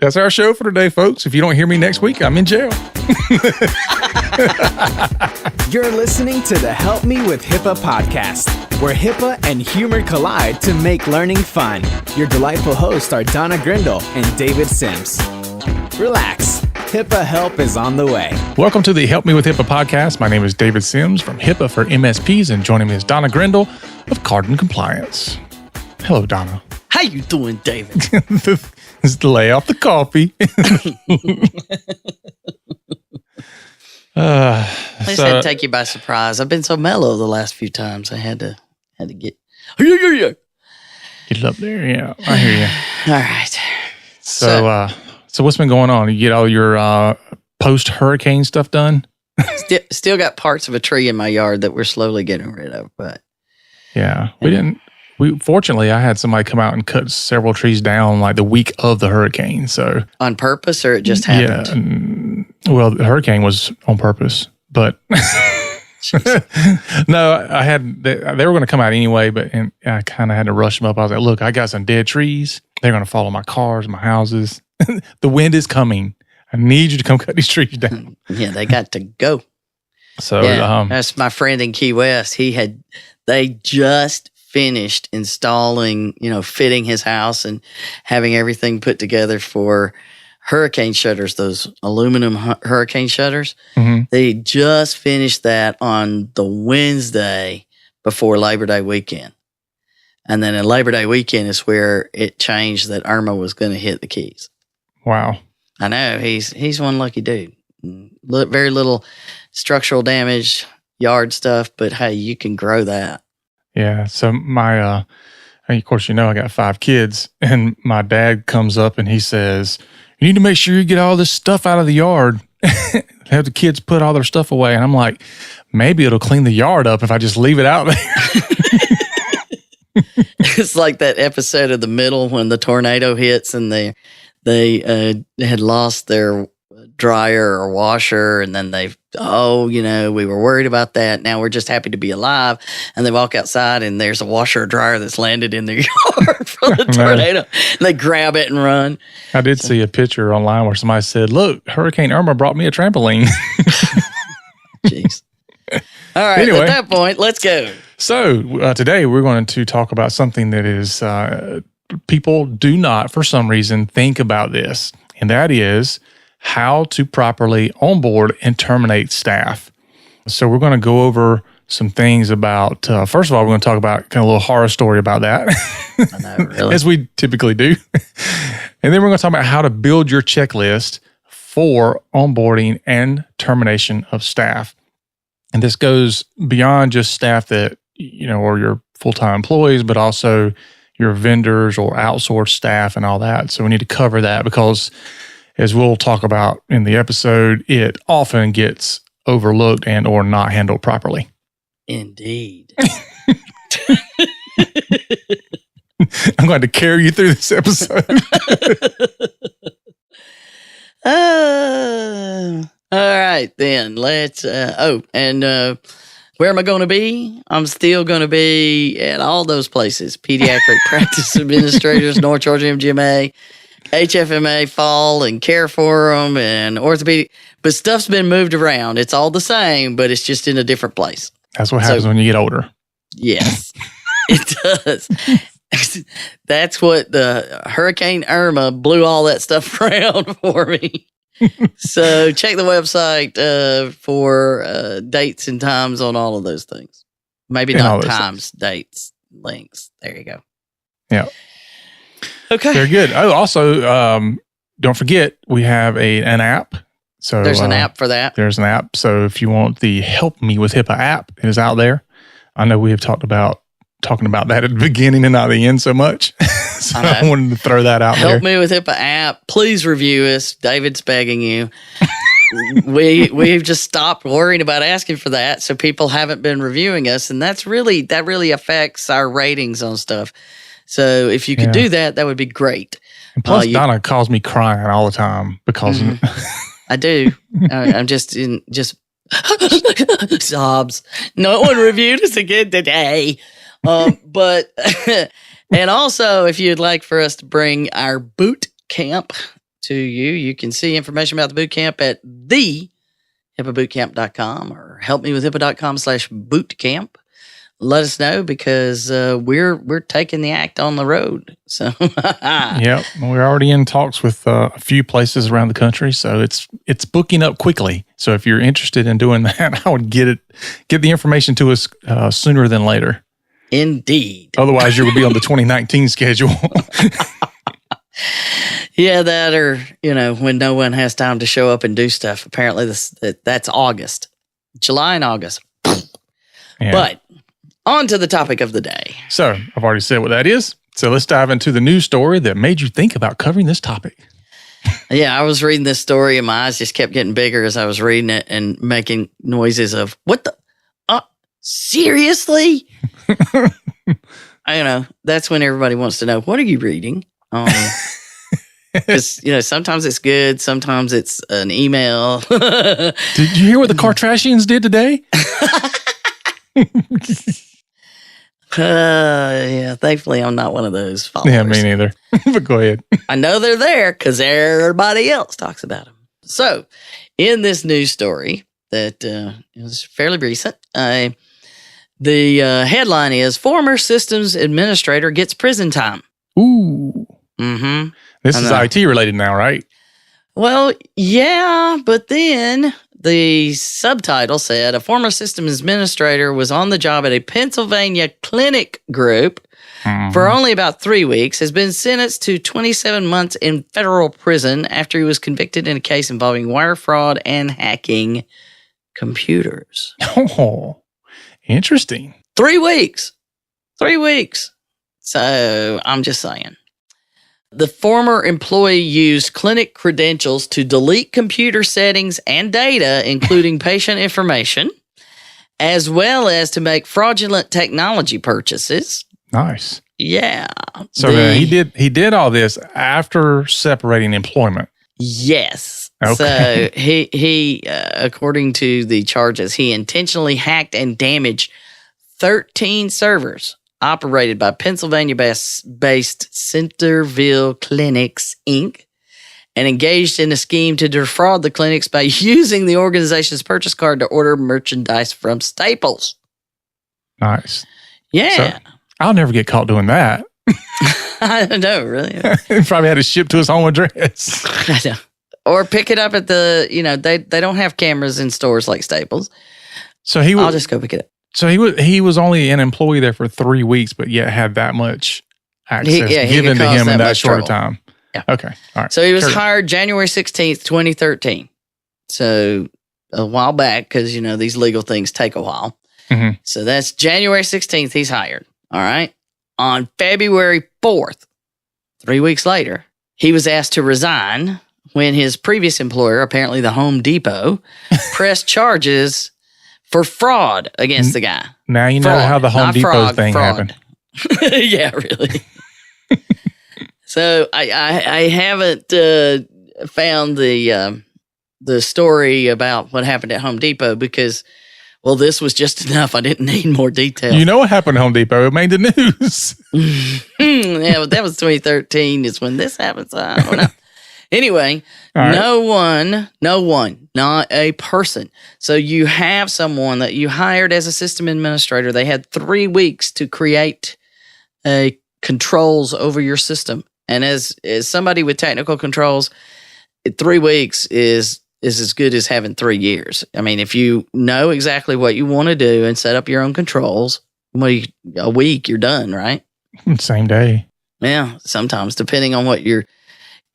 That's our show for today, folks. If you don't hear me next week, I'm in jail. You're listening to the Help Me with HIPAA podcast, where HIPAA and humor collide to make learning fun. Your delightful hosts are Donna Grindle and David Sims. Relax. HIPAA help is on the way. Welcome to the Help Me with HIPAA podcast. My name is David Sims from HIPAA for MSPs, and joining me is Donna Grindle of Cardin Compliance. Hello, Donna. How you doing, David? Just lay off the coffee. I just had to take you by surprise. I've been so mellow the last few times. I had to get Get it up there. Yeah, I hear you. All right. So what's been going on? You get all your post-hurricane stuff done? Still got parts of a tree in my yard that we're slowly getting rid of, but yeah, fortunately, I had somebody come out and cut several trees down like the week of the hurricane. So on purpose, or it just happened? Yeah. Well, the hurricane was on purpose, but no, they were going to come out anyway, but I kind of had to rush them up. I was like, look, I got some dead trees. They're going to follow my cars, my houses. The wind is coming. I need you to come cut these trees down. Yeah, they got to go. So that's my friend in Key West. They just finished installing, fitting his house and having everything put together for hurricane shutters, those aluminum hurricane shutters. Mm-hmm. They just finished that on the Wednesday before Labor Day weekend. And then in Labor Day weekend is where it changed that Irma was going to hit the Keys. Wow. I know. He's one lucky dude. Very little structural damage, yard stuff, but hey, you can grow that. Yeah. So my, of course, I got 5 kids, and my dad comes up and he says, you need to make sure you get all this stuff out of the yard. Have the kids put all their stuff away. And I'm like, maybe it'll clean the yard up if I just leave it out there. It's like that episode of The Middle when the tornado hits and they had lost their dryer or washer, and then we were worried about that. Now we're just happy to be alive. And they walk outside and there's a washer or dryer that's landed in their yard from the tornado. And they grab it and run. I did see a picture online where somebody said, look, Hurricane Irma brought me a trampoline. Jeez. All right, anyway, at that point, let's go. So today we're going to talk about something that is people do not, for some reason, think about this. And that is how to properly onboard and terminate staff. So we're going to go over some things about, first of all, we're going to talk about kind of a little horror story about that. I know, really. As we typically do. And then we're going to talk about how to build your checklist for onboarding and termination of staff. And this goes beyond just staff that, or your full-time employees, but also your vendors or outsourced staff and all that. So we need to cover that because, as we'll talk about in the episode, it often gets overlooked and or not handled properly. Indeed. I'm going to carry you through this episode. All right, then. Let's, where am I going to be? I'm still going to be at all those places. Pediatric Practice Administrators, North Georgia MGMA, HFMA Fall and Care Forum, and orthopedic. But stuff's been moved around. It's all the same, but it's just in a different place. That's what happens when you get older. Yes, it does. That's what the Hurricane Irma blew all that stuff around for me. So check the website for dates and times on all of those things. Maybe not times, dates, links. There you go. Yeah. Okay. Very good. Oh, also, don't forget, we have an app. So there's an app for that. There's an app. So if you want the Help Me with HIPAA app, it is out there. I know we have talking about that at the beginning and not the end so much. So I wanted to throw that out there. Help Me with HIPAA app. Please review us. David's begging you. We've just stopped worrying about asking for that, so people haven't been reviewing us, and that really affects our ratings on stuff. So if you could do that, that would be great. And plus, Donna calls me crying all the time because I do. I'm just sobs. No one reviewed us again today. But and also, if you'd like for us to bring our boot camp to you. You can see information about the boot camp at thehippobootcamp.com or helpmewithhippo.com/bootcamp. Let us know because we're taking the act on the road. So Yep, we're already in talks with a few places around the country, so it's booking up quickly. So if you're interested in doing that, I would get the information to us sooner than later. Indeed. Otherwise, you will be on the 2019 schedule. Yeah, that or when no one has time to show up and do stuff. Apparently, that's August, July and August. Yeah. But on to the topic of the day. So I've already said what that is. So let's dive into the news story that made you think about covering this topic. Yeah, I was reading this story and my eyes just kept getting bigger as I was reading it and making noises of, what the? Seriously? That's when everybody wants to know, what are you reading? Because, sometimes it's good. Sometimes it's an email. Did you hear what the Kardashians did today? Yeah, thankfully I'm not one of those followers. Yeah, me neither. But go ahead. I know they're there because everybody else talks about them. So, in this news story that is fairly recent, the headline is Former Systems Administrator Gets Prison Time. Ooh. Mm-hmm. This is IT related now, right? Well, yeah, but then the subtitle said a former systems administrator was on the job at a Pennsylvania clinic group for only about 3 weeks, has been sentenced to 27 months in federal prison after he was convicted in a case involving wire fraud and hacking computers. Oh, interesting. 3 weeks. 3 weeks. So I'm just saying. The former employee used clinic credentials to delete computer settings and data, including patient information, as well as to make fraudulent technology purchases. Nice. Yeah. So he did all this after separating employment. Yes. Okay. So he according to the charges, he intentionally hacked and damaged 13 servers operated by Pennsylvania-based Centerville Clinics, Inc., and engaged in a scheme to defraud the clinics by using the organization's purchase card to order merchandise from Staples. Nice. Yeah. So I'll never get caught doing that. I don't know, really. Probably had to ship to his home address. I know. Or pick it up at the, they don't have cameras in stores like Staples. So I'll just go pick it up. So he was only an employee there for 3 weeks, but yet had that much access given to him in that short time. Yeah. Okay. All right. So he was hired January 16th, 2013. So a while back, because, these legal things take a while. Mm-hmm. So that's January 16th he's hired. All right. On February 4th, 3 weeks later, he was asked to resign when his previous employer, apparently the Home Depot, pressed charges for fraud against the guy. Now you know how the Home Depot thing happened. Yeah, really. So I haven't found the story about what happened at Home Depot because, well, this was just enough. I didn't need more details. You know what happened at Home Depot? It made the news. Yeah, but that was 2013 is when this happened. So I don't know. Anyway, right. No one, not a person. So you have someone that you hired as a system administrator. They had 3 weeks to create controls over your system. And as somebody with technical controls, 3 weeks is as good as having 3 years. I mean, if you know exactly what you want to do and set up your own controls, a week, you're done, right? Same day. Yeah, sometimes, depending on what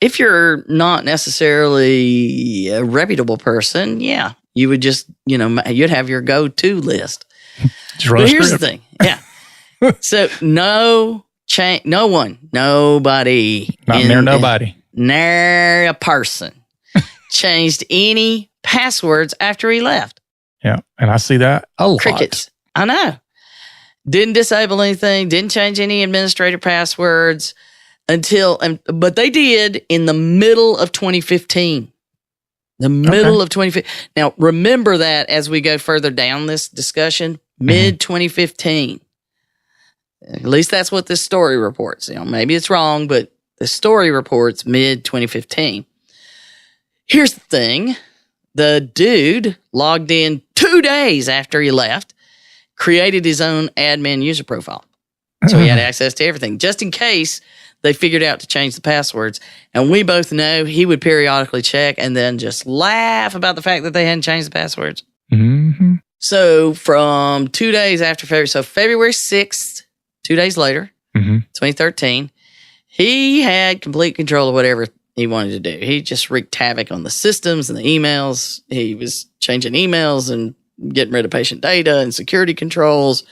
if you're not necessarily a reputable person, yeah, you would just, you'd have your go-to list. But here's the thing. Yeah. So nobody. Not near nobody. Near a person changed any passwords after he left. Yeah. And I see that a lot. Crickets. I know. Didn't disable anything. Didn't change any administrator passwords. But they did in the middle of 2015. The middle of 2015. Now, remember that as we go further down this discussion, mid-2015. At least that's what this story reports. Maybe it's wrong, but the story reports mid-2015. Here's the thing. The dude logged in 2 days after he left, created his own admin user profile. So he had access to everything, just in case they figured out to change the passwords. And we both know he would periodically check and then just laugh about the fact that they hadn't changed the passwords. Mm-hmm. So from 2 days after February, so February 6th, 2 days later, 2013, he had complete control of whatever he wanted to do. He just wreaked havoc on the systems and the emails. He was changing emails and getting rid of patient data and security controls.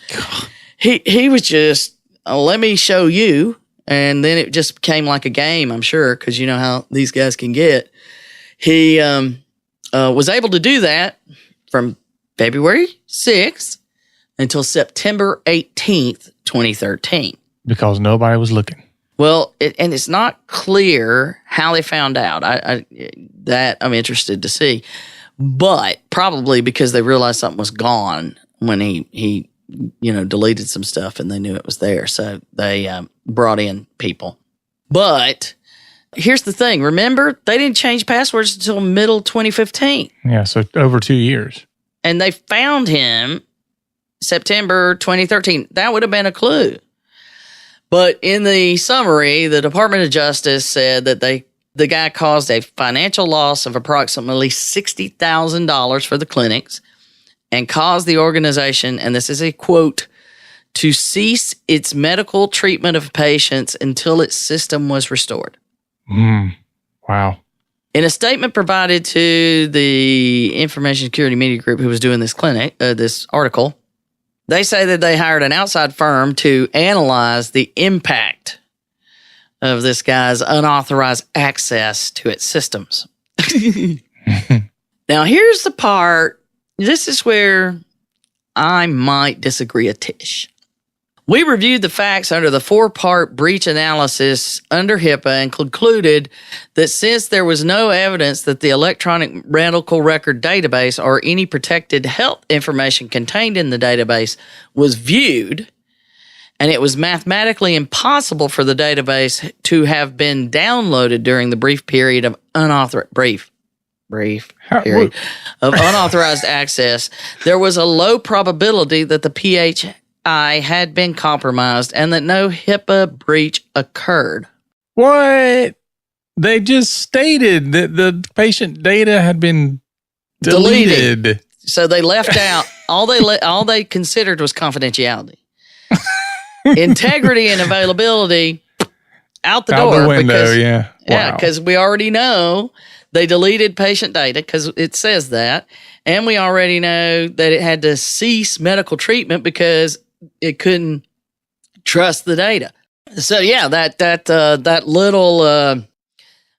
He was just, let me show you. And then it just became like a game, I'm sure, because you know how these guys can get. He was able to do that from February 6th until September 18th, 2013. Because nobody was looking. Well, and it's not clear how they found out. That I'm interested to see. But probably because they realized something was gone when he deleted some stuff and they knew it was there. So they brought in people. But here's the thing. Remember, they didn't change passwords until middle 2015. Yeah, so over 2 years. And they found him September 2013. That would have been a clue. But in the summary, the Department of Justice said that the guy caused a financial loss of approximately $60,000 for the clinics and caused the organization, and this is a quote, to cease its medical treatment of patients until its system was restored. Wow. In a statement provided to the Information Security Media Group who was doing this article, they say that they hired an outside firm to analyze the impact of this guy's unauthorized access to its systems. Now, here's the part. This is where I might disagree a tish. We reviewed the facts under the 4-part breach analysis under HIPAA and concluded that since there was no evidence that the electronic medical record database or any protected health information contained in the database was viewed, and it was mathematically impossible for the database to have been downloaded during the brief period of unauthorized access, there was a low probability that the PHI had been compromised and that no HIPAA breach occurred. What? They just stated that the patient data had been deleted. So they left out all they considered was confidentiality. Integrity and availability out the door. The window, yeah. Yeah, Wow. because we already know they deleted patient data because it says that. And we already know that it had to cease medical treatment because it couldn't trust the data. So yeah, that little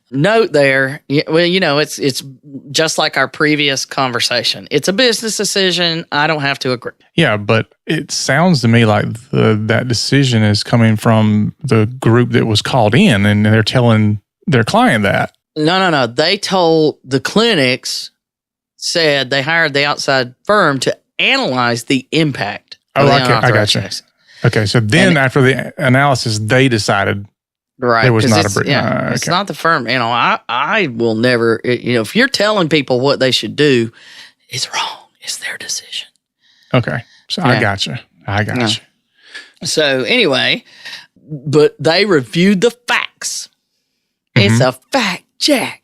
note there. Well, it's just like our previous conversation. It's a business decision. I don't have to agree. Yeah, but it sounds to me like that decision is coming from the group that was called in, and they're telling their client that. No. They told the clinics, said they hired the outside firm to analyze the impact. I got you. Okay, so then after the analysis, they decided there was not a breach. Yeah, okay. It's not the firm. I will never, if you're telling people what they should do, it's wrong. It's their decision. Okay, so yeah. I got you. So anyway, but they reviewed the facts. Mm-hmm. It's a fact check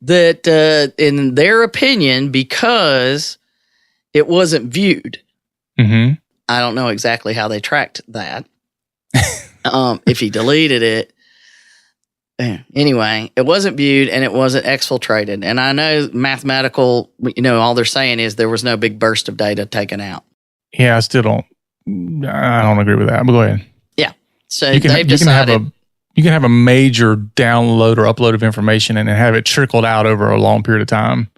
that, in their opinion, because it wasn't viewed. Mm-hmm. I don't know exactly how they tracked that. If he deleted it. Anyway, it wasn't viewed and it wasn't exfiltrated. And I know mathematical, all they're saying is there was no big burst of data taken out. Yeah, I don't agree with that, but go ahead. Yeah. So they've decided. You can have a major download or upload of information and have it trickled out over a long period of time.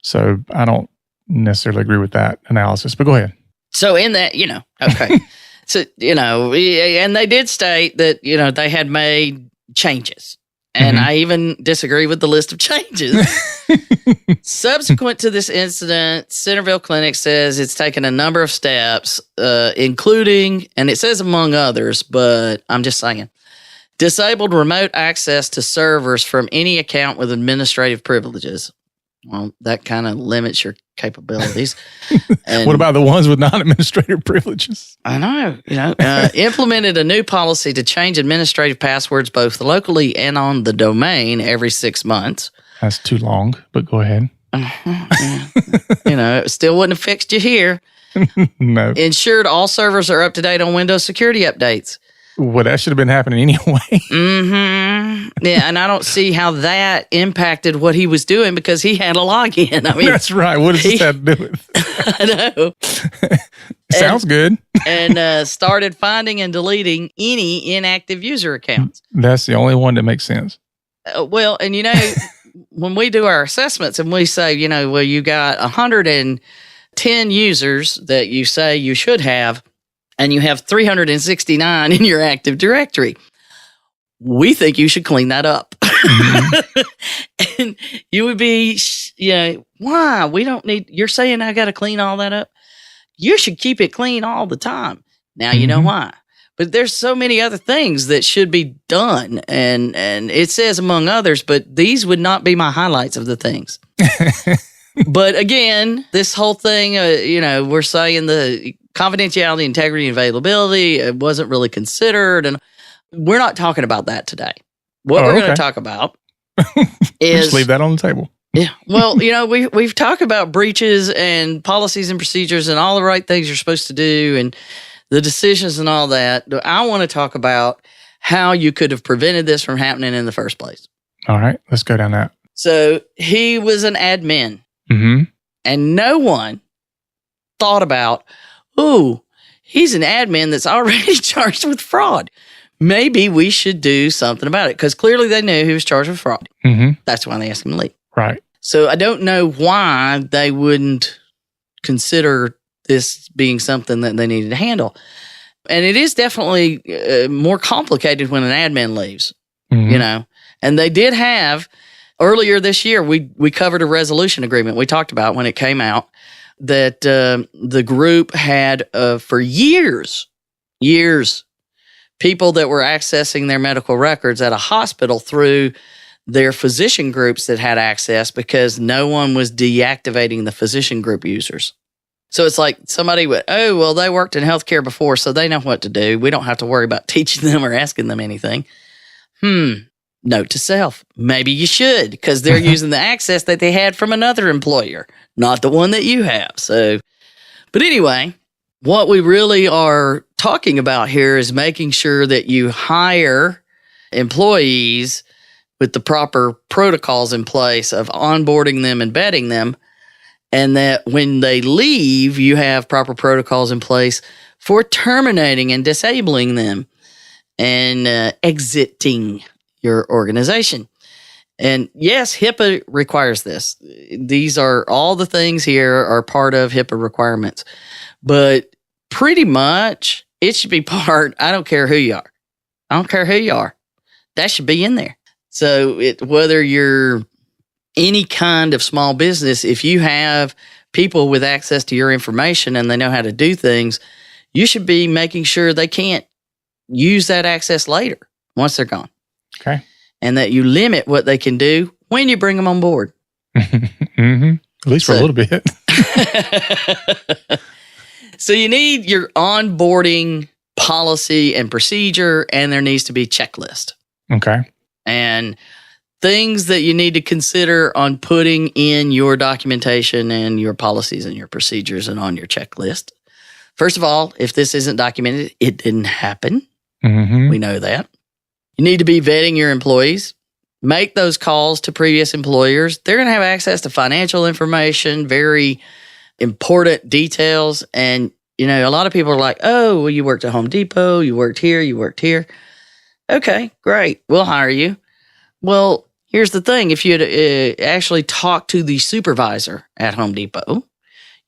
So I don't necessarily agree with that analysis, but go ahead. So in that, okay. So, and they did state that, they had made changes. And I even disagree with the list of changes. Subsequent to this incident, Centerville Clinic says it's taken a number of steps, including, and it says among others, but I'm just saying, Disabled remote access to servers from any account with administrative privileges. Well, that kind of limits your capabilities. And what about the ones with non-administrative privileges? I know, implemented a new policy to change administrative passwords both locally and on the domain every 6 months. That's too long, but go ahead. It still wouldn't have fixed you here. No. Ensured all servers are up to date on Windows security updates. Well, that should have been happening anyway. Yeah, and I don't see how that impacted what he was doing because he had a login. I mean, that's right. What does this have to do with? I know. Sounds good. And started finding and deleting any inactive user accounts. That's the only one that makes sense. Well, and when we do our assessments and we say, you got 110 users that you say you should have, and you have 369 in your Active Directory, we think you should clean that up. Mm-hmm. And you would be, why? We don't need, you're saying I got to clean all that up? You should keep it clean all the time. Now you know why. But there's so many other things that should be done. And it says among others, but these would not be my highlights of the things. But again, this whole thing, we're saying the confidentiality, integrity, and availability, it wasn't really considered. And we're not talking about that today. What we're going to talk about is... Just leave that on the table. Yeah. Well, we've talked about breaches and policies and procedures and all the right things you're supposed to do and the decisions and all that. I want to talk about how you could have prevented this from happening in the first place. All right. Let's go down that. So he was an admin. Mm-hmm. And no one thought about, he's an admin that's already charged with fraud. Maybe we should do something about it because clearly they knew he was charged with fraud. Mm-hmm. That's why they asked him to leave. Right. So I don't know why they wouldn't consider this being something that they needed to handle. And it is definitely more complicated when an admin leaves, And they did have, earlier this year, we covered a resolution agreement we talked about when it came out that the group had for years, people that were accessing their medical records at a hospital through their physician groups that had access because no one was deactivating the physician group users. So it's like somebody would, they worked in healthcare before, so they know what to do. We don't have to worry about teaching them or asking them anything. Note to self, maybe you should because they're using the access that they had from another employer, not the one that you have. So, but anyway, what we really are talking about here is making sure that you hire employees with the proper protocols in place of onboarding them and vetting them, and that when they leave, you have proper protocols in place for terminating and disabling them and exiting your organization. And yes, HIPAA requires this. These are all the things here are part of HIPAA requirements, but pretty much it should be part. I don't care who you are. That should be in there. So whether you're any kind of small business, if you have people with access to your information and they know how to do things, you should be making sure they can't use that access later once they're gone. Okay. And that you limit what they can do when you bring them on board. Mm-hmm. At least for a little bit. So you need your onboarding policy and procedure, and there needs to be a checklist. Okay. And things that you need to consider on putting in your documentation and your policies and your procedures and on your checklist. First of all, if this isn't documented, it didn't happen. Mm-hmm. We know that. You need to be vetting your employees. Make those calls to previous employers. They're going to have access to financial information, very important details. And, a lot of people are like, you worked at Home Depot, you worked here. Okay, great. We'll hire you. Well, here's the thing. If you had actually talked to the supervisor at Home Depot,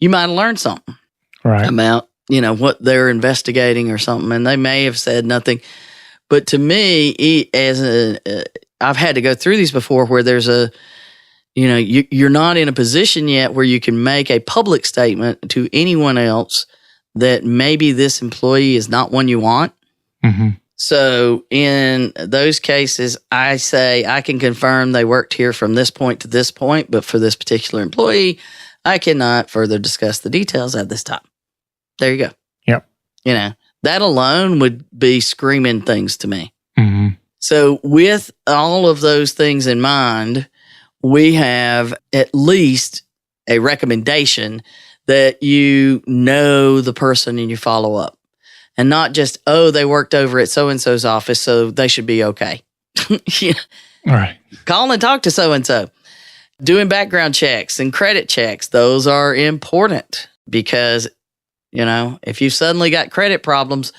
you might have learned something about, what they're investigating or something. And they may have said nothing. But to me, I've had to go through these before where there's you're not in a position yet where you can make a public statement to anyone else that maybe this employee is not one you want. Mm-hmm. So in those cases, I say I can confirm they worked here from this point to this point, but for this particular employee, I cannot further discuss the details at this time. There you go. Yep. You know, that alone would be screaming things to me. Mm-hmm. So with all of those things in mind, we have at least a recommendation that you know the person and you follow up. And not just, oh, they worked over at so-and-so's office, so they should be okay. Yeah. All right. Call and talk to so-and-so. Doing background checks and credit checks, those are important because, you know, if you've suddenly got credit problems,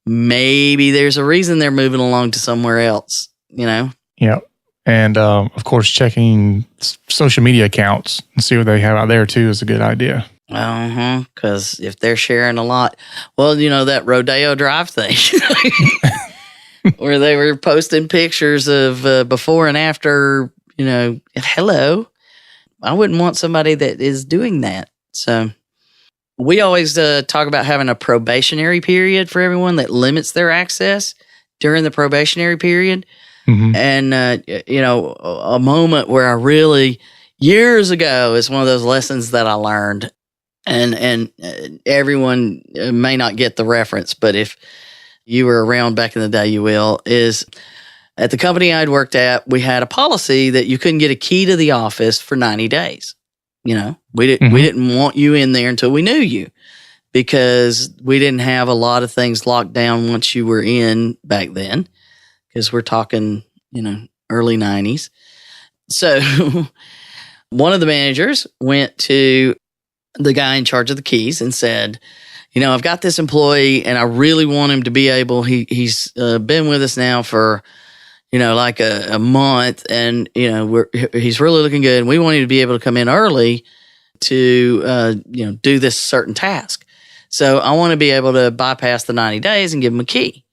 maybe there's a reason they're moving along to somewhere else, you know? Yep. And, of course, checking social media accounts and see what they have out there, too, is a good idea. Because if they're sharing a lot, well, you know, that Rodeo Drive thing where they were posting pictures of before and after, you know, hello. I wouldn't want somebody that is doing that. So we always talk about having a probationary period for everyone that limits their access during the probationary period. Mm-hmm. And, you know, a moment where I really, years ago, is one of those lessons that I learned. And everyone may not get the reference, but if you were around back in the day, you will, is at the company I'd worked at, we had a policy that you couldn't get a key to the office for 90 days. You know, we didn't want you in there until we knew you because we didn't have a lot of things locked down once you were in back then because we're talking, you know, early 90s. So one of the managers went to the guy in charge of the keys and said, you know, I've got this employee and I really want him to be able, he's been with us now for, you know, like a month and, you know, he's really looking good and we want him to be able to come in early to, you know, do this certain task. So I want to be able to bypass the 90 days and give him a key.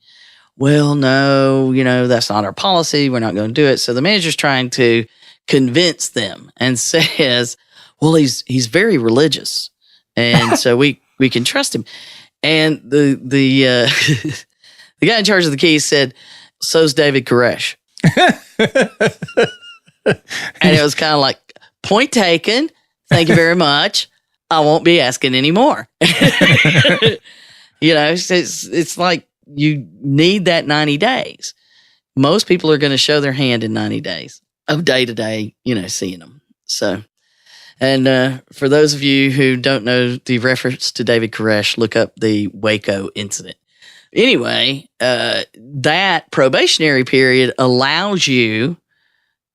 Well, no, you know, that's not our policy. We're not going to do it. So the manager's trying to convince them and says, well, he's very religious, and so we can trust him. And the the guy in charge of the keys said, "So's David Koresh." And it was kind of like, point taken. Thank you very much. I won't be asking anymore. You know, it's like you need that 90 days. Most people are going to show their hand in 90 days of day to day, you know, seeing them. So. And for those of you who don't know the reference to David Koresh, look up the Waco incident. Anyway, that probationary period allows you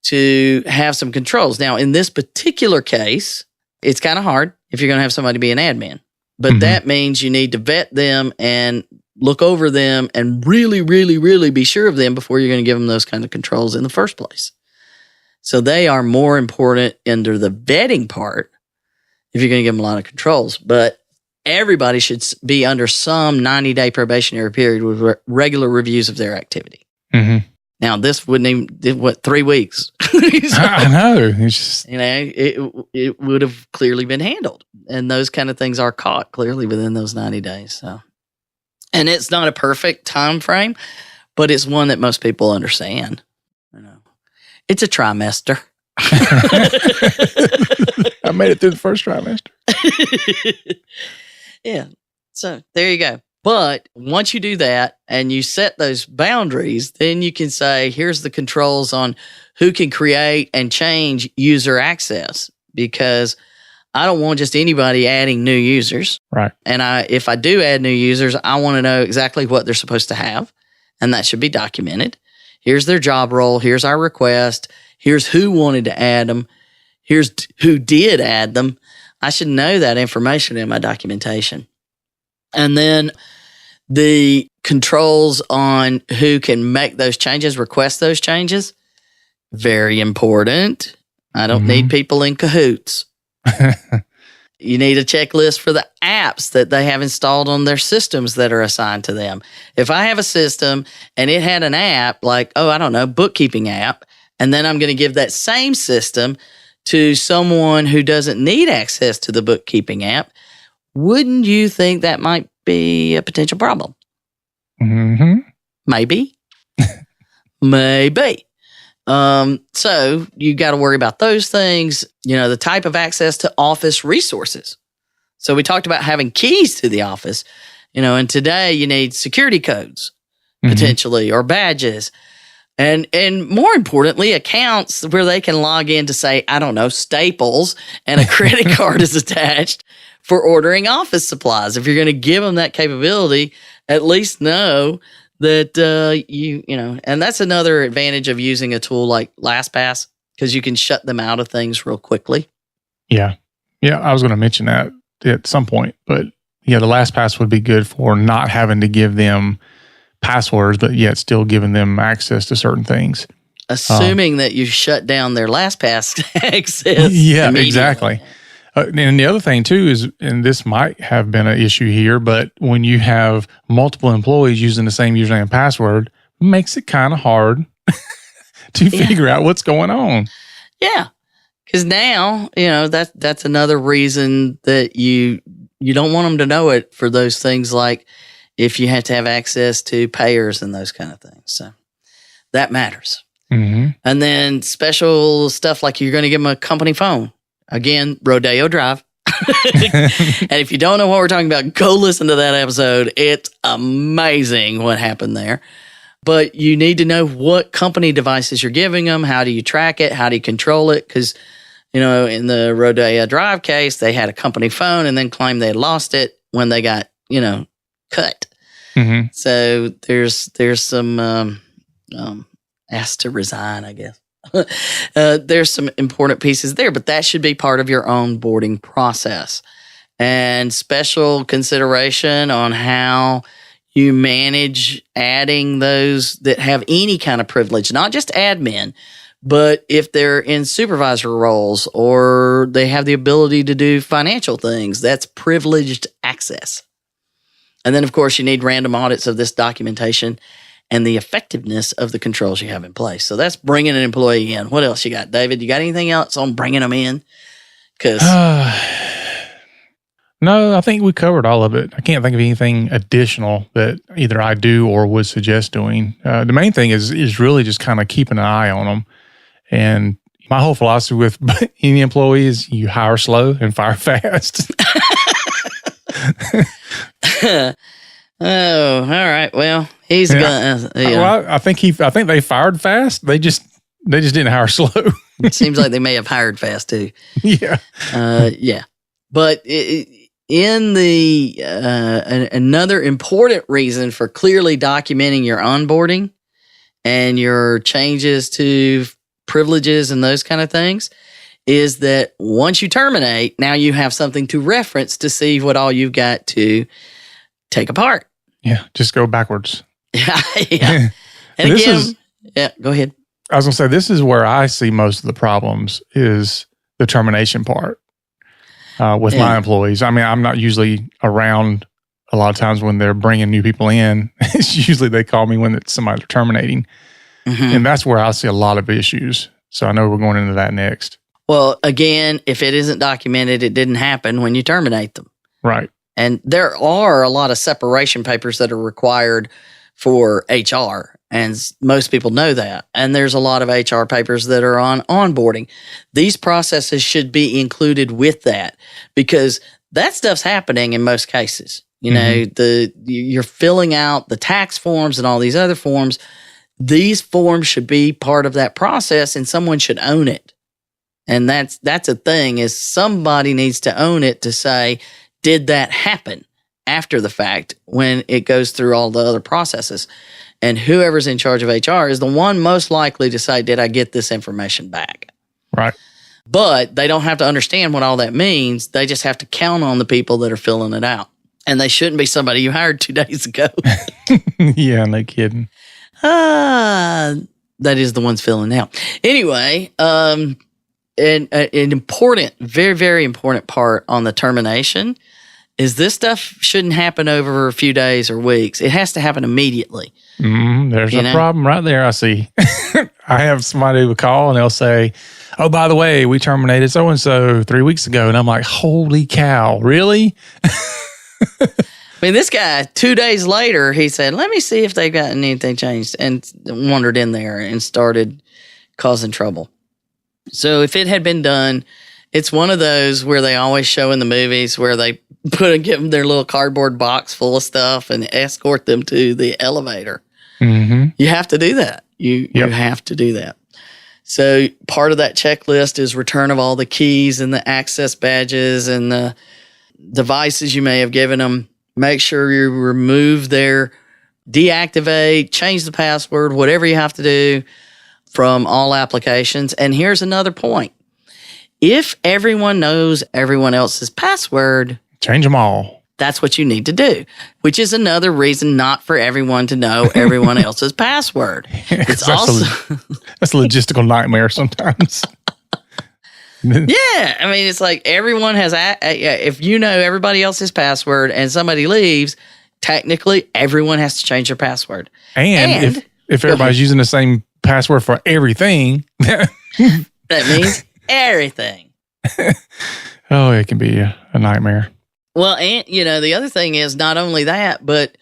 to have some controls. Now, in this particular case, it's kind of hard if you're going to have somebody be an admin. But that means you need to vet them and look over them and really, really, really be sure of them before you're going to give them those kind of controls in the first place. So they are more important under the vetting part if you're going to give them a lot of controls. But everybody should be under some 90-day probationary period with regular reviews of their activity. Mm-hmm. Now, this wouldn't even, 3 weeks? So, I know. It's just, you know, it would have clearly been handled. And those kind of things are caught clearly within those 90 days. So, and it's not a perfect time frame, but it's one that most people understand. You know. It's a trimester. I made it through the first trimester. Yeah. So there you go. But once you do that and you set those boundaries, then you can say, here's the controls on who can create and change user access, because I don't want just anybody adding new users. Right. And if I do add new users, I want to know exactly what they're supposed to have. And that should be documented. Here's their job role. Here's our request. Here's who wanted to add them. Here's who did add them. I should know that information in my documentation. And then the controls on who can make those changes, request those changes, very important. I don't need people in cahoots. You need a checklist for the apps that they have installed on their systems that are assigned to them. If I have a system and it had an app like, bookkeeping app, and then I'm going to give that same system to someone who doesn't need access to the bookkeeping app, wouldn't you think that might be a potential problem? Mm-hmm. Maybe. Maybe. So you got to worry about those things, the type of access to office resources. So we talked about having keys to the office, and today you need security codes potentially or badges. And more importantly, accounts where they can log in to say, I don't know, Staples, and a credit card is attached for ordering office supplies. If you're going to give them that capability, at least know that and that's another advantage of using a tool like LastPass, because you can shut them out of things real quickly. Yeah. I was going to mention that at some point, but the LastPass would be good for not having to give them passwords, but yet still giving them access to certain things. Assuming that you shut down their LastPass access. Yeah, exactly. And the other thing too is, and this might have been an issue here, but when you have multiple employees using the same username and password, it makes it kind of hard to figure out what's going on. Yeah. Because now, that's another reason that you don't want them to know it for those things like if you have to have access to payers and those kind of things. So that matters. Mm-hmm. And then special stuff like you're going to give them a company phone. Again, Rodeo Drive. And if you don't know what we're talking about, go listen to that episode. It's amazing what happened there. But you need to know what company devices you're giving them. How do you track it? How do you control it? Because, in the Rodeo Drive case, they had a company phone and then claimed they had lost it when they got, cut. Mm-hmm. So there's some asked to resign, I guess. There's some important pieces there, but that should be part of your onboarding process. And special consideration on how you manage adding those that have any kind of privilege, not just admin, but if they're in supervisor roles or they have the ability to do financial things, that's privileged access. And then, of course, you need random audits of this documentation and the effectiveness of the controls you have in place. So that's bringing an employee in. What else you got, David? You got anything else on bringing them in? No, I think we covered all of it. I can't think of anything additional that either I do or would suggest doing. The main thing is really just kind of keeping an eye on them. And my whole philosophy with any employee is you hire slow and fire fast. Oh, all right. Well, he's gonna. Well, I think they fired fast. They just didn't hire slow. It seems like they may have hired fast too. Yeah. Yeah. But in the another important reason for clearly documenting your onboarding and your changes to privileges and those kind of things is that once you terminate, now you have something to reference to see what all you've got to take apart. Yeah, just go backwards. Yeah. And go ahead. I was going to say, this is where I see most of the problems is the termination part with my employees. I mean, I'm not usually around a lot of times when they're bringing new people in. It's usually they call me when it's somebody they're terminating. Mm-hmm. And that's where I see a lot of issues. So I know we're going into that next. Well, again, if it isn't documented, it didn't happen when you terminate them. Right. And there are a lot of separation papers that are required for HR, and most people know that. And there's a lot of HR papers that are on onboarding. These processes should be included with that because that stuff's happening in most cases. You're filling out the tax forms and all these other forms. These forms should be part of that process, and someone should own it. And that's a thing is somebody needs to own it to say, did that happen after the fact when it goes through all the other processes? And whoever's in charge of HR is the one most likely to say, did I get this information back? Right. But they don't have to understand what all that means. They just have to count on the people that are filling it out. And they shouldn't be somebody you hired 2 days ago. Yeah, no kidding. That is the ones filling out. Anyway, an important, very, very important part on the termination is this stuff shouldn't happen over a few days or weeks. It has to happen immediately. There's a problem right there, I see. I have somebody who would call and they'll say, oh, by the way, we terminated so-and-so 3 weeks ago. And I'm like, holy cow, really? mean, this guy, 2 days later, he said, let me see if they've gotten anything changed, and wandered in there and started causing trouble. So if it had been done, it's one of those where they always show in the movies where they give them their little cardboard box full of stuff and escort them to the elevator. Mm-hmm. You have to do that. You have to do that. So part of that checklist is return of all the keys and the access badges and the devices you may have given them. Make sure you remove deactivate, change the password, whatever you have to do from all applications. And here's another point. If everyone knows everyone else's password, change them all. That's what you need to do, which is another reason not for everyone to know everyone else's password. It's also that's a logistical nightmare sometimes. Yeah, I mean, it's like everyone has. If you know everybody else's password and somebody leaves, technically everyone has to change their password. And if everybody's using the same password for everything, that means everything. Oh, it can be a nightmare. Well, and the other thing is not only that, but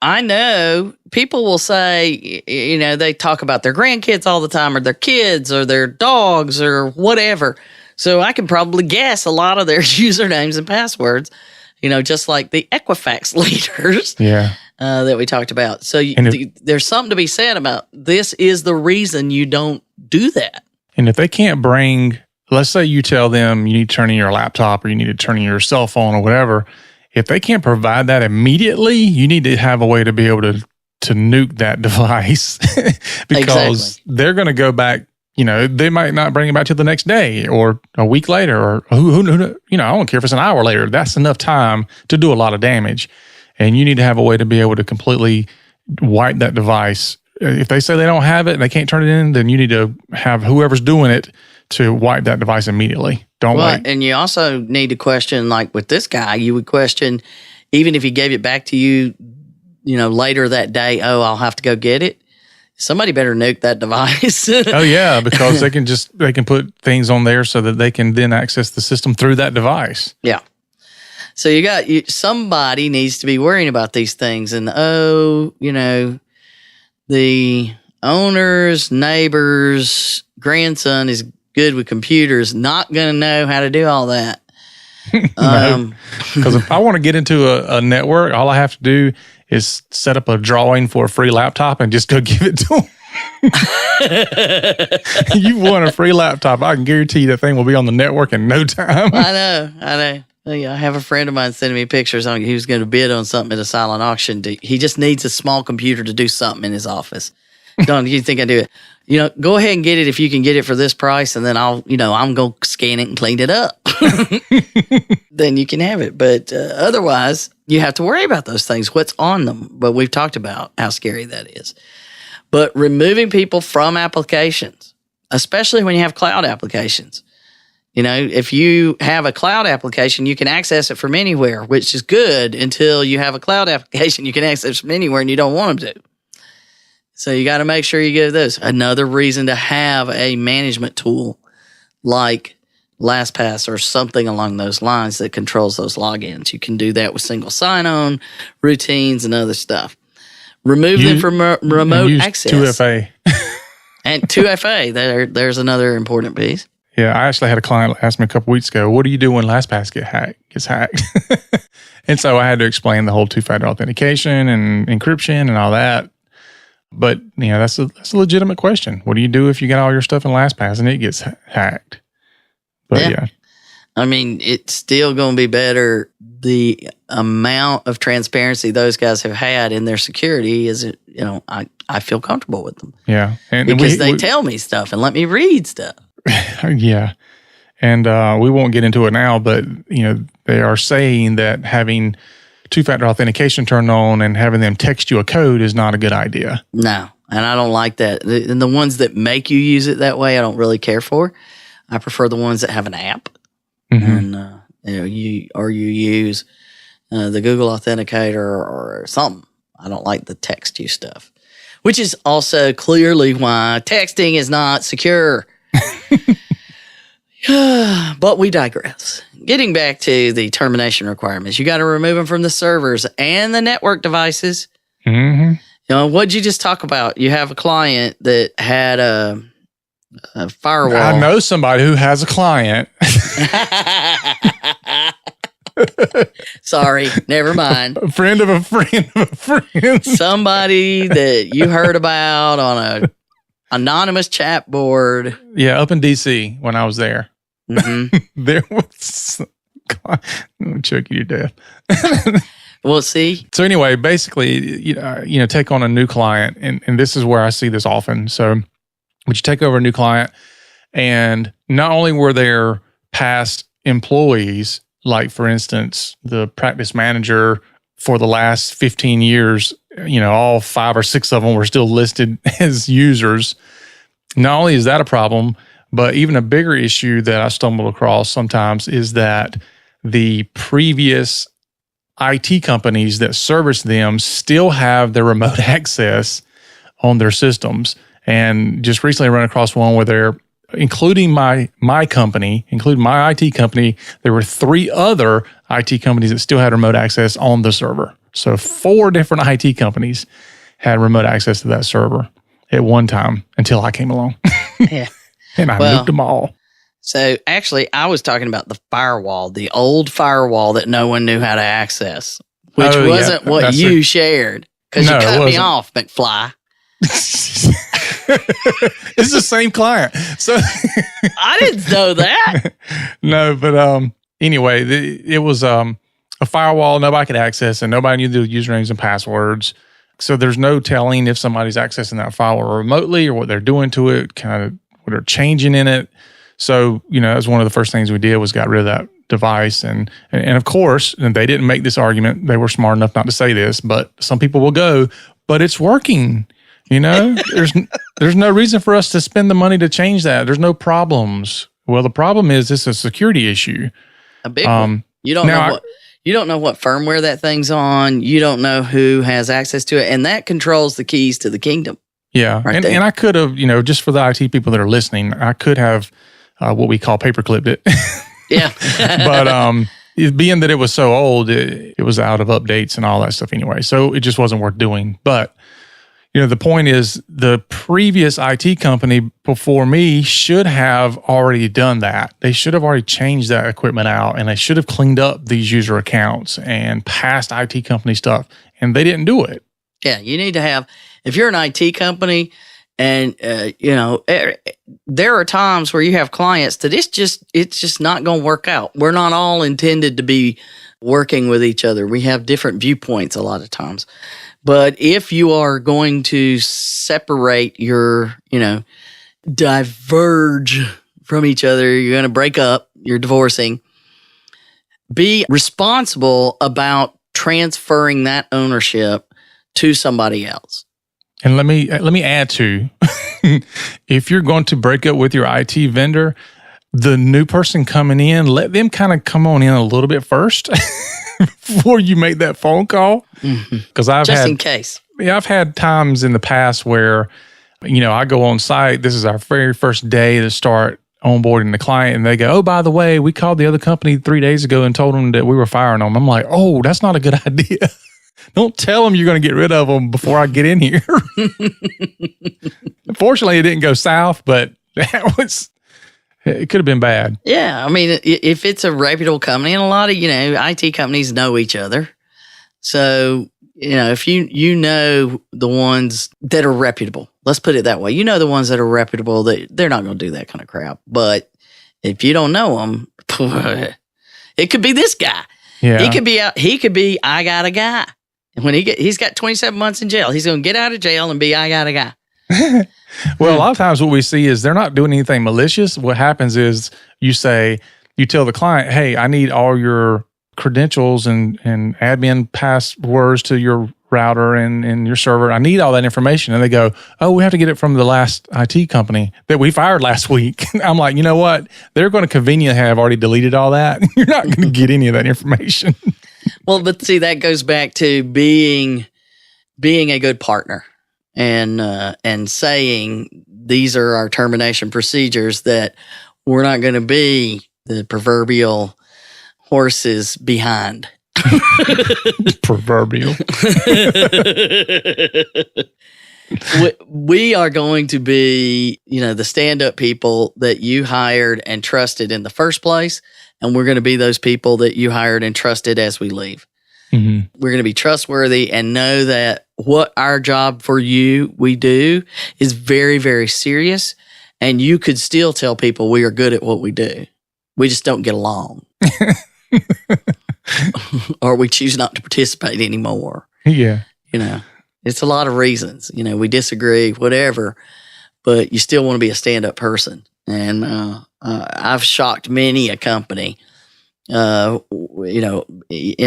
I know people will say, they talk about their grandkids all the time, or their kids, or their dogs, or whatever. So I can probably guess a lot of their usernames and passwords, just like the Equifax leaders that we talked about. So there's something to be said about this is the reason you don't do that. And if they can't bring, let's say you tell them you need to turn in your laptop or you need to turn in your cell phone or whatever, if they can't provide that immediately, you need to have a way to be able to nuke that device because they're going to go back. They might not bring it back to the next day or a week later, or who I don't care if it's an hour later. That's enough time to do a lot of damage. And you need to have a way to be able to completely wipe that device. If they say they don't have it and they can't turn it in, then you need to have whoever's doing it to wipe that device immediately. Don't wait. And you also need to question, like with this guy, you would question, even if he gave it back to you, later that day, I'll have to go get it. Somebody better nuke that device. Oh yeah, because they can put things on there so that they can then access the system through that device. Yeah. So somebody needs to be worrying about these things, and the owner's neighbor's grandson is good with computers, not going to know how to do all that. Because if I want to get into a network, all I have to do is set up a drawing for a free laptop and just go give it to them. You want a free laptop, I can guarantee you that thing will be on the network in no time. I know. I have a friend of mine sending me pictures on he was going to bid on something at a silent auction. He just needs a small computer to do something in his office. Don't you think I do it? Go ahead and get it if you can get it for this price, and then I'm going to scan it and clean it up. Then you can have it. But otherwise, you have to worry about those things, what's on them. But we've talked about how scary that is. But removing people from applications, especially when you have cloud applications. If you have a cloud application, you can access it from anywhere, which is good until you have a cloud application you can access from anywhere and you don't want them to. So you got to make sure you give those. Another reason to have a management tool like LastPass or something along those lines that controls those logins. You can do that with single sign-on, routines, and other stuff. Remove them from remote access. 2FA. And 2FA, there's another important piece. Yeah, I actually had a client ask me a couple weeks ago, what do you do when LastPass gets hacked? And so I had to explain the whole two-factor authentication and encryption and all that. But, that's a legitimate question. What do you do if you got all your stuff in LastPass and it gets hacked? But yeah. I mean, it's still going to be better. The amount of transparency those guys have had in their security is, I feel comfortable with them. Yeah. Because they tell me stuff and let me read stuff. Yeah. And we won't get into it now, but, they are saying that having two-factor authentication turned on and having them text you a code is not a good idea. No, and I don't like that. And the ones that make you use it that way, I don't really care for. I prefer the ones that have an app, and you use the Google Authenticator or something. I don't like the text you stuff, which is also clearly why texting is not secure. But we digress. getting back to the termination requirements, you got to remove them from the servers and the network devices. Mm-hmm. What'd you just talk about? You have a client that had a firewall. I know somebody who has a client. Sorry, never mind. A friend of a friend of a friend. Somebody that you heard about on a anonymous chat board. Yeah, up in DC when I was there. Mm-hmm. There was... I'm going to choke you to death. We'll see. So anyway, basically, take on a new client, and this is where I see this often. So would you take over a new client, and not only were there past employees, like for instance, the practice manager for the last 15 years, all 5 or 6 of them were still listed as users. Not only is that a problem, but even a bigger issue that I stumble across sometimes is that the previous IT companies that service them still have their remote access on their systems. And just recently run across one where they're, including my company, including my IT company, there were 3 other IT companies that still had remote access on the server. So 4 different IT companies had remote access to that server at one time until I came along. Yeah. And I nuked them all. So actually, I was talking about the firewall, the old firewall that no one knew how to access, which wasn't what you shared because you cut me off, McFly. It's the same client. So I didn't know that. No, but anyway, it was a firewall nobody could access, and nobody knew the usernames and passwords. So there's no telling if somebody's accessing that firewall remotely or what they're doing to it, kind of what they're changing in it. So, that was one of the first things we did was got rid of that device. And of course, and they didn't make this argument. They were smart enough not to say this, but some people will go, but it's working. There's no reason for us to spend the money to change that. There's no problems. Well, the problem is this is a security issue. A big one. You don't know what firmware that thing's on. You don't know who has access to it. And that controls the keys to the kingdom. Yeah. And I could have, just for the IT people that are listening, I could have what we call paperclipped it. Yeah. But being that it was so old, it was out of updates and all that stuff anyway. So it just wasn't worth doing. But, the point is the previous IT company before me should have already done that. They should have already changed that equipment out, and they should have cleaned up these user accounts and past IT company stuff. And they didn't do it. Yeah. You need to have, if you're an IT company, and, there are times where you have clients that it's just not going to work out. We're not all intended to be working with each other. We have different viewpoints a lot of times. But if you are going to separate diverge from each other, you're going to break up, you're divorcing, be responsible about transferring that ownership to somebody else. And let me add to, if you're going to break up with your IT vendor, the new person coming in, let them kind of come on in a little bit first before you make that phone call. Because in case. Yeah, I've had times in the past where, I go on site. This is our very first day to start onboarding the client, and they go, "Oh, by the way, we called the other company 3 days ago and told them that we were firing them." I'm like, "Oh, that's not a good idea." Don't tell them you're going to get rid of them before I get in here. Fortunately, it didn't go south, but it could have been bad. Yeah. I mean, if it's a reputable company, and a lot of, IT companies know each other. So, if you know the ones that are reputable, let's put it that way. The ones that are reputable, they're not going to do that kind of crap. But if you don't know them, it could be this guy. Yeah. He could be, I got a guy. And when he's got 27 months in jail, he's going to get out of jail and be, I got a guy. Well, a lot of times what we see is they're not doing anything malicious. What happens is you tell the client, "Hey, I need all your credentials and admin passwords to your router and your server. I need all that information." And they go, "Oh, we have to get it from the last IT company that we fired last week." I'm like, you know what? They're going to conveniently have already deleted all that. You're not going to get any of that information. Well, but see, that goes back to being a good partner and saying these are our termination procedures, that we're not going to be the proverbial horses behind. Proverbial. We are going to be, the stand-up people that you hired and trusted in the first place, and we're going to be those people that you hired and trusted as we leave. Mm-hmm. We're going to be trustworthy and know that what our job for you we do is very, very serious, and you could still tell people we are good at what we do. We just don't get along. Or we choose not to participate anymore. Yeah. It's a lot of reasons. We disagree, whatever, but you still want to be a stand-up person. And I've shocked many a company, in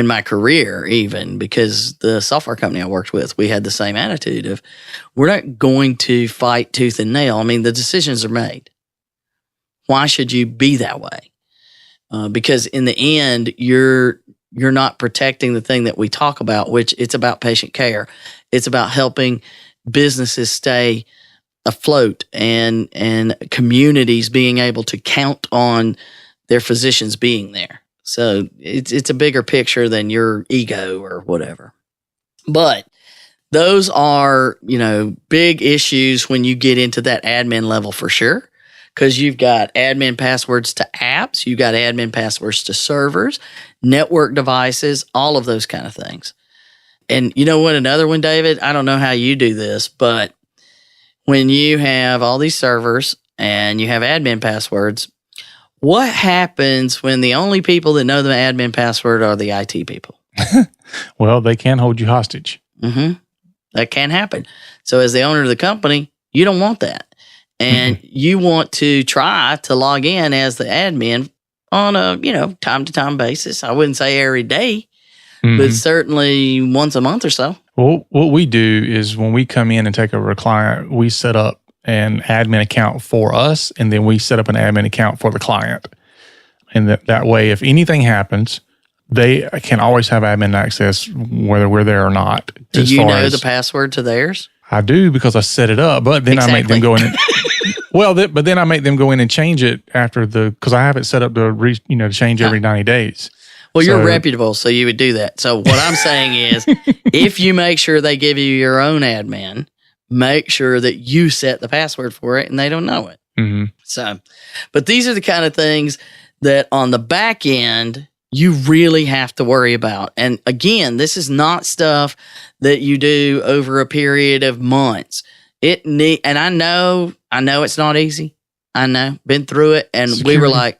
my career even, because the software company I worked with, we had the same attitude of, we're not going to fight tooth and nail. I mean, the decisions are made. Why should you be that way? Because in the end, you're not protecting the thing that we talk about, which it's about patient care. It's about helping businesses stay afloat and communities being able to count on their physicians being there. So it's a bigger picture than your ego or whatever. But those are, big issues when you get into that admin level for sure. Because you've got admin passwords to apps, you've got admin passwords to servers, network devices, all of those kind of things. And you know what, another one, David, I don't know how you do this, but when you have all these servers and you have admin passwords, what happens when the only people that know the admin password are the IT people? Well, they can hold you hostage. Mm-hmm. That can happen. So as the owner of the company, you don't want that. And you want to try to log in as the admin on a, time-to-time basis. I wouldn't say every day, but certainly once a month or so. Well, what we do is when we come in and take over a client, we set up an admin account for us, and then we set up an admin account for the client. And that way, if anything happens, they can always have admin access whether we're there or not. Do you know the password to theirs? I do, because I set it up, but then I make them go in and but then I make them go in and change it because I have it set up to change every 90 days. Well, you're reputable, so you would do that. So what I'm saying is, if you make sure they give you your own admin, make sure that you set the password for it and they don't know it. Mm-hmm. So, but these are the kind of things that on the back end, you really have to worry about. And again, this is not stuff that you do over a period of months. And I know it's not easy. I know, been through it, and we were like,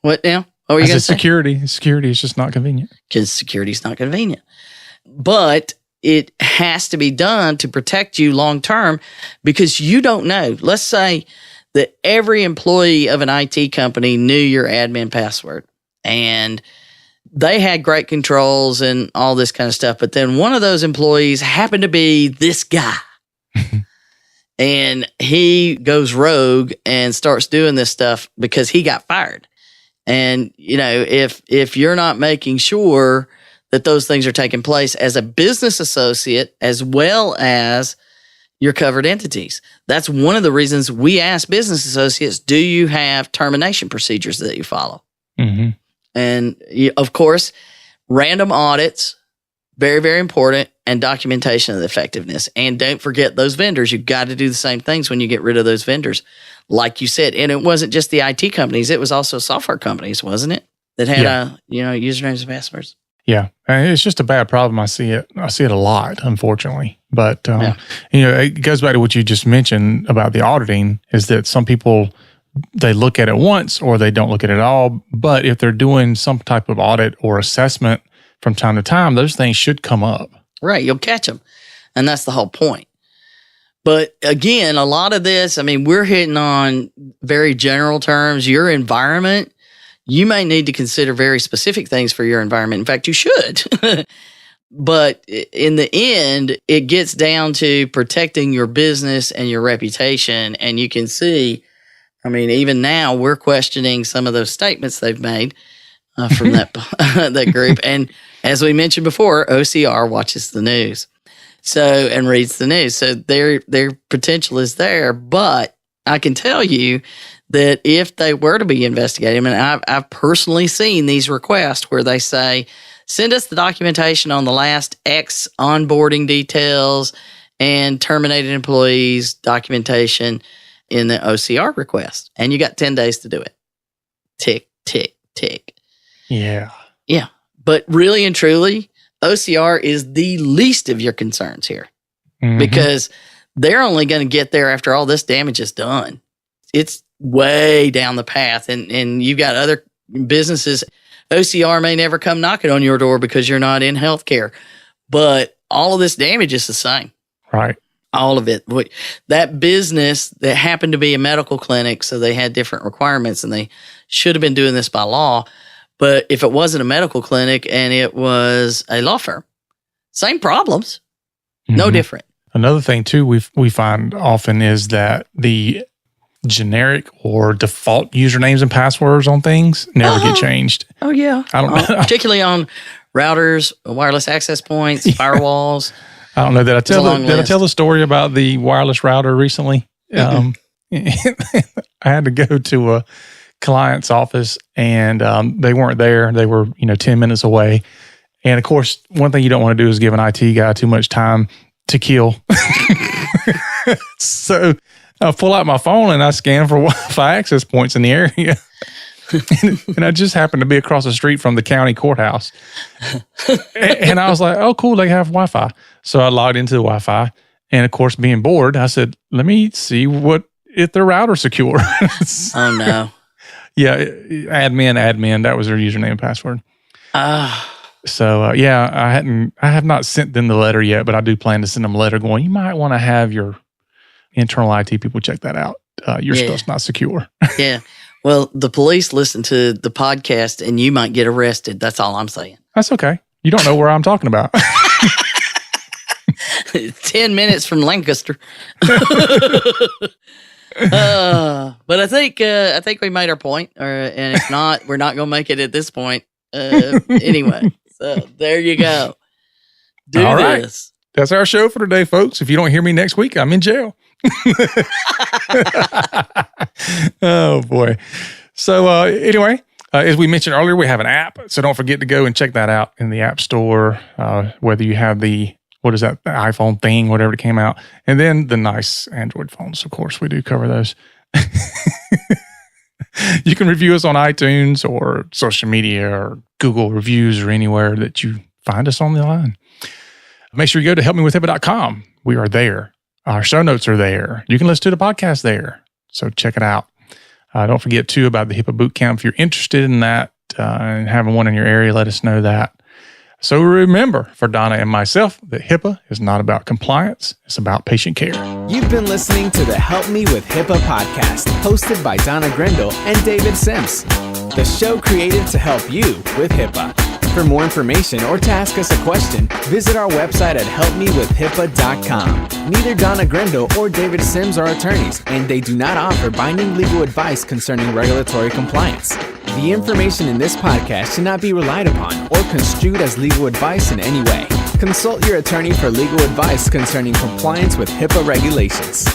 what now? What were you going to say? Security is just not convenient. Because security is not convenient. But it has to be done to protect you long term, because you don't know. Let's say that every employee of an IT company knew your admin password, and they had great controls and all this kind of stuff. But then one of those employees happened to be this guy. And he goes rogue and starts doing this stuff because he got fired. And, if you're not making sure that those things are taking place as a business associate as well as your covered entities. That's one of the reasons we ask business associates, do you have termination procedures that you follow? Mm-hmm. And of course, random audits, very, very important, and documentation of the effectiveness. And don't forget those vendors. You've got to do the same things when you get rid of those vendors. Like you said, and it wasn't just the IT companies, it was also software companies, wasn't it? That had usernames and passwords. Yeah, and it's just a bad problem. I see it a lot, unfortunately. But it goes back to what you just mentioned about the auditing. Is that some people, they look at it once or they don't look at it at all. But if they're doing some type of audit or assessment from time to time, those things should come up. Right, you'll catch them, and that's the whole point. But again, a lot of this, we're hitting on very general terms. Your environment. You may need to consider very specific things for your environment. In fact, you should. But in the end, it gets down to protecting your business and your reputation. And you can see, even now we're questioning some of those statements they've made from that group. And as we mentioned before, OCR watches the news and reads the news. So their potential is there. But I can tell you that if they were to be investigated, I mean, I've personally seen these requests where they say, send us the documentation on the last X onboarding details and terminated employees documentation in the OCR request. And you got 10 days to do it. Tick, tick, tick. Yeah. Yeah. But really and truly, OCR is the least of your concerns here because they're only going to get there after all this damage is done. It's way down the path. And you've got other businesses. OCR may never come knocking on your door because you're not in healthcare. But all of this damage is the same. Right. All of it. That business that happened to be a medical clinic, so they had different requirements and they should have been doing this by law. But if it wasn't a medical clinic and it was a law firm, same problems, no different. Another thing too we find often is that the generic or default usernames and passwords on things never get changed. Oh yeah, I don't know. Particularly on routers, wireless access points, firewalls. I don't know. Did I tell the story about the wireless router recently? I had to go to a client's office and they weren't there. They were 10 minutes away. And of course, one thing you don't want to do is give an IT guy too much time to kill. So I pull out my phone and I scan for Wi-Fi access points in the area. and I just happened to be across the street from the county courthouse. And I was like, oh, cool, they have Wi-Fi. So I logged into the Wi-Fi. And of course, being bored, I said, let me see if their router's secure. Oh, no. Yeah, admin. That was their username and password. So I have not sent them the letter yet, but I do plan to send them a letter going, you might want to have your internal IT people check that out. Your stuff's not secure. Yeah. Well, the police listen to the podcast and you might get arrested. That's all I'm saying. That's okay. You don't know where I'm talking about. 10 minutes from Lancaster. But I think we made our point, and if not, we're not going to make it at this point. Anyway, so there you go. Do all right. this. That's our show for today, folks. If you don't hear me next week, I'm in jail. Oh boy. So anyway, as we mentioned earlier, we have an app. So don't forget to go and check that out in the App Store. Whether you have the iPhone thing, whatever it came out, and then the nice Android phones. Of course, we do cover those. You can review us on iTunes or social media or Google reviews or anywhere that you find us on the line. Make sure you go to helpmewithhippa.com. We are there. Our show notes are there. You can listen to the podcast there. So check it out. Don't forget, too, about the HIPAA Bootcamp. If you're interested in that and having one in your area, let us know that. So remember, for Donna and myself, that HIPAA is not about compliance. It's about patient care. You've been listening to the Help Me with HIPAA podcast, hosted by Donna Grindle and David Sims. The show created to help you with HIPAA. For more information or to ask us a question, visit our website at helpmewithhipaa.com. Neither Donna Grindle or David Sims are attorneys, and they do not offer binding legal advice concerning regulatory compliance. The information in this podcast should not be relied upon or construed as legal advice in any way. Consult your attorney for legal advice concerning compliance with HIPAA regulations.